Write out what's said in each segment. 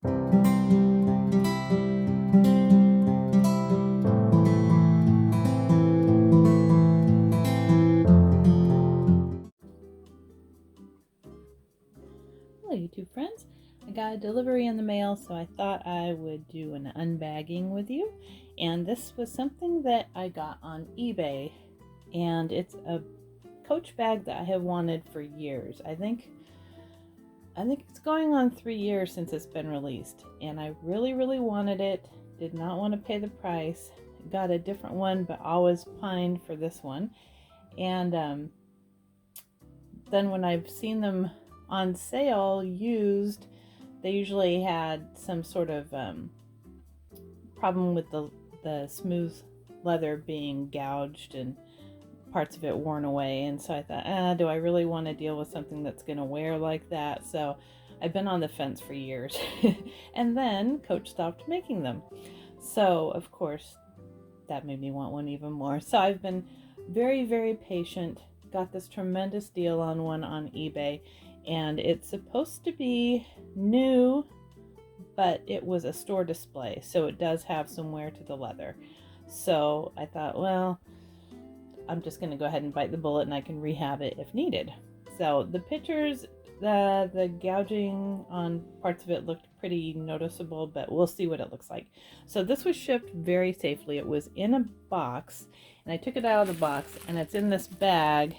Hello YouTube friends, I got a delivery in the mail, so I thought I would do an unbagging with you. And this was something that I got on eBay, and it's a Coach bag that I have wanted for years. I think it's going on 3 years since it's been released, and I really wanted it. Did not want to pay the price. Got a different one, but always pined for this one. And then when I've seen them on sale used, they usually had some sort of problem with the smooth leather being gouged and parts of it worn away. And so I thought, do I really want to deal with something that's going to wear like that? So I've been on the fence for years. And then Coach stopped making them. So of course that made me want one even more. So I've been very patient. Got this tremendous deal on one on eBay, and it's supposed to be new, but it was a store display, so it does have some wear to the leather. So I thought, well, I'm just going to go ahead and bite the bullet, and I can rehab it if needed. So the pictures, the gouging on parts of it looked pretty noticeable, but we'll see what it looks like. So this was shipped very safely. It was in a box, and I took it out of the box, and it's in this bag,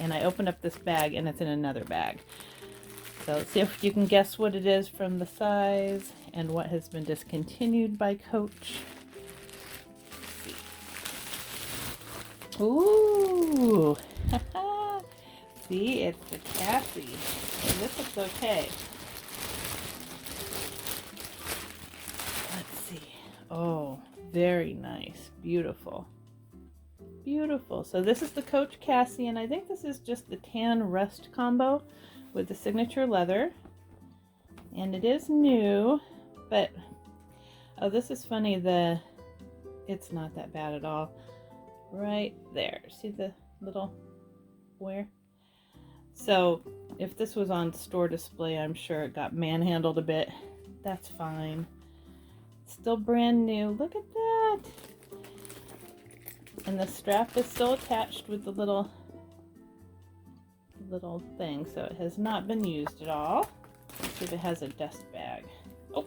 and I opened up this bag, and it's in another bag. So let's see if you can guess what it is from the size and what has been discontinued by Coach. Ooh! See, it's the Cassie. So this looks okay. Let's see. Oh, very nice. Beautiful. Beautiful. So this is the Coach Cassie, and I think this is just the tan rust combo with the signature leather. And it is new, but oh, this is funny. It's not that bad at all. Right there. See the little wear? So if this was on store display, I'm sure it got manhandled a bit. That's fine. It's still brand new. Look at that. And the strap is still attached with the little thing, so it has not been used at all. Let's see if it has a dust bag. Oh,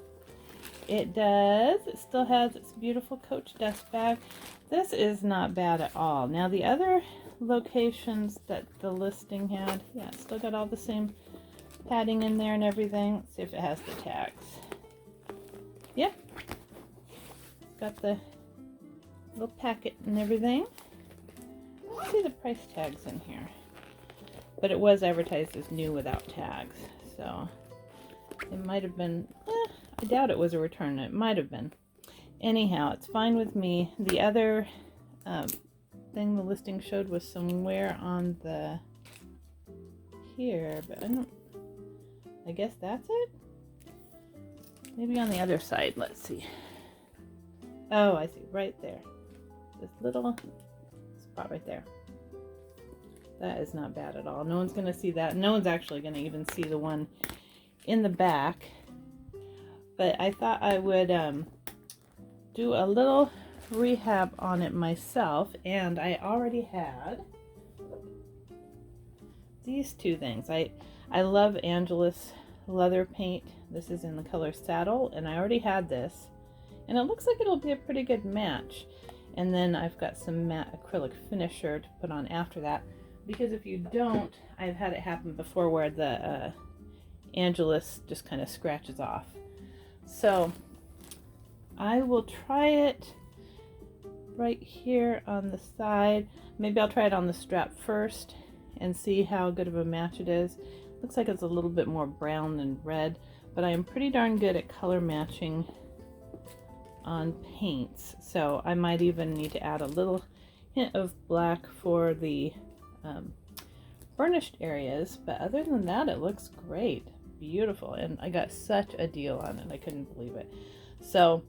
it does. It still has its beautiful Coach dust bag. This is not bad at all. Now the other locations that the listing had, yeah, it's still got all the same padding in there and everything. Let's see if it has the tags. Yeah, it's got the little packet and everything. Let's see the price tags in here. But it was advertised as new without tags, so it might have been, I doubt it was a return. It might have been. Anyhow, it's fine with me. The other thing the listing showed was some wear on the here, but I guess that's it? Maybe on the other side. Let's see. Oh, I see. Right there. This little spot right there. That is not bad at all. No one's going to see that. No one's actually going to even see the one in the back. But I thought I would do a little rehab on it myself. And I already had these two things. I love Angelus leather paint. This is in the color Saddle. And I already had this. And it looks like it'll be a pretty good match. And then I've got some matte acrylic finisher to put on after that. Because if you don't, I've had it happen before where the Angelus just kind of scratches off. So I will try it right here on the side. Maybe I'll try it on the strap first and see how good of a match it is. Looks like it's a little bit more brown than red, but I am pretty darn good at color matching on paints. So I might even need to add a little hint of black for the burnished areas, but other than that, it looks great. Beautiful. And I got such a deal on it. I couldn't believe it. So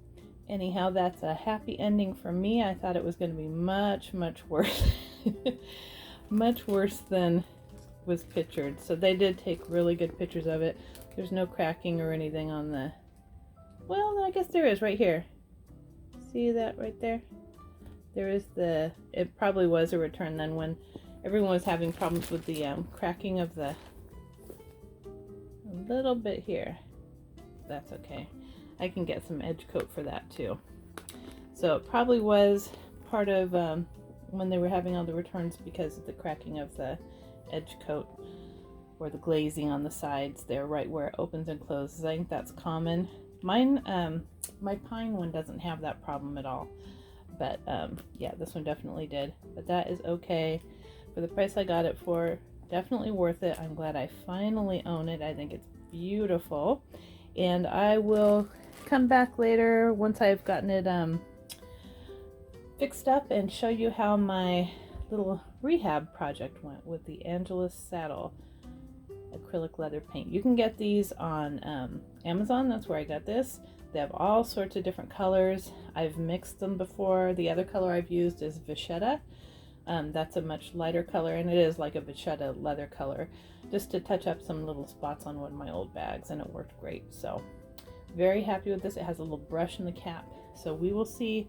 anyhow, that's a happy ending for me. I thought it was going to be much worse. Much worse than was pictured. So they did take really good pictures of it. There's no cracking or anything on the Well, I guess there is right here. See that right there? There is it probably was a return then when everyone was having problems with the cracking of a little bit here. That's okay. I can get some edge coat for that too. So it probably was part of when they were having all the returns because of the cracking of the edge coat or the glazing on the sides there, right where it opens and closes. I think that's common. Mine, my pine one doesn't have that problem at all, but yeah, this one definitely did. But that is okay for the price I got it for. Definitely worth it. I'm glad I finally own it. I think it's beautiful, and I will come back later once I've gotten it fixed up and show you how my little rehab project went with the Angelus saddle acrylic leather paint. You can get these on Amazon. That's where I got this. They have all sorts of different colors. I've mixed them before. The other color I've used is Vachetta. That's a much lighter color, and it is like a Vachetta leather color, just to touch up some little spots on one of my old bags, and it worked great. So very happy with this. It has a little brush in the cap, so we will see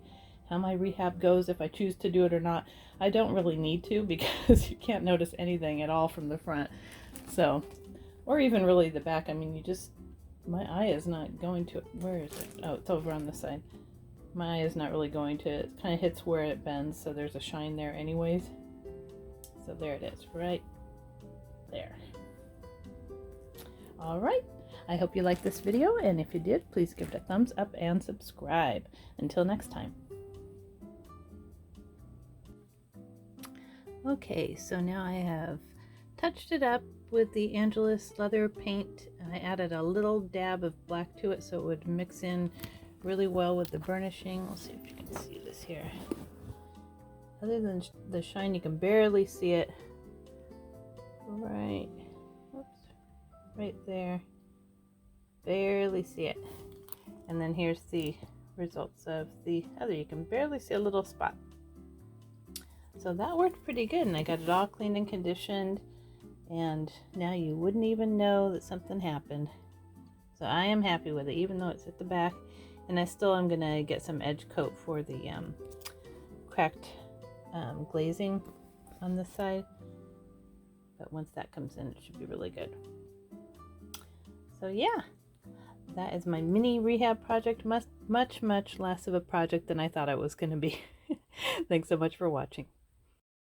how my rehab goes, if I choose to do it or not. I don't really need to because you can't notice anything at all from the front, so, or even really the back. I mean, you just, my eye is not going to, where is it? Oh, it's over on the side. My eye is not really going to, it kind of hits where it bends, so there's a shine there anyways. So there it is, right there. All right, I hope you liked this video, and if you did, please give it a thumbs up and subscribe. Until next time. Okay, so now I have touched it up with the Angelus leather paint, and I added a little dab of black to it so it would mix in really well with the burnishing. Let's see if you can see this here. Other than the shine, you can barely see it. Right, oops, right there. Barely see it. And then here's the results of the other. You can barely see a little spot. So that worked pretty good, and I got it all cleaned and conditioned, and now you wouldn't even know that something happened. So I am happy with it, even though it's at the back, and I still am going to get some edge coat for the cracked glazing on this side, but once that comes in, it should be really good. So yeah, that is my mini rehab project. Much less of a project than I thought it was going to be. Thanks so much for watching.